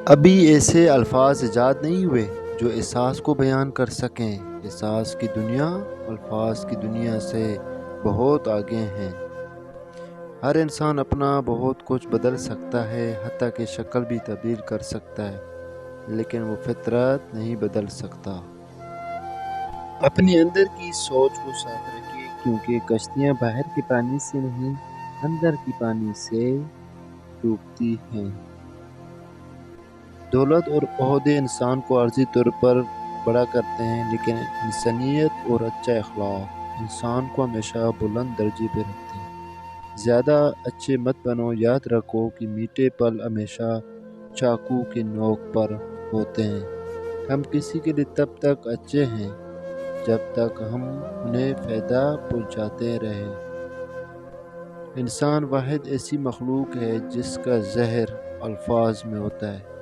ابھی ایسے الفاظ ایجاد نہیں ہوئے جو احساس کو بیان کر سکیں۔ احساس کی دنیا الفاظ کی دنیا سے بہت آگے ہیں۔ ہر انسان اپنا بہت کچھ بدل سکتا ہے، حتیٰ کہ شکل بھی تبدیل کر سکتا ہے، لیکن وہ فطرت نہیں بدل سکتا۔ اپنے اندر کی سوچ کو صاف رکھیے، کیونکہ کشتیاں باہر کے پانی سے نہیں، اندر کی پانی سے ڈوبتی ہیں۔ دولت اور عہدے انسان کو عارضی طور پر بڑا کرتے ہیں، لیکن انسانیت اور اچھا اخلاق انسان کو ہمیشہ بلند درجے پہ رکھتے ہیں۔ زیادہ اچھے مت بنو، یاد رکھو کہ میٹھے پل ہمیشہ چاقو کی نوک پر ہوتے ہیں۔ ہم کسی کے لیے تب تک اچھے ہیں جب تک ہم انہیں فائدہ پہنچاتے رہیں۔ انسان واحد ایسی مخلوق ہے جس کا زہر الفاظ میں ہوتا ہے۔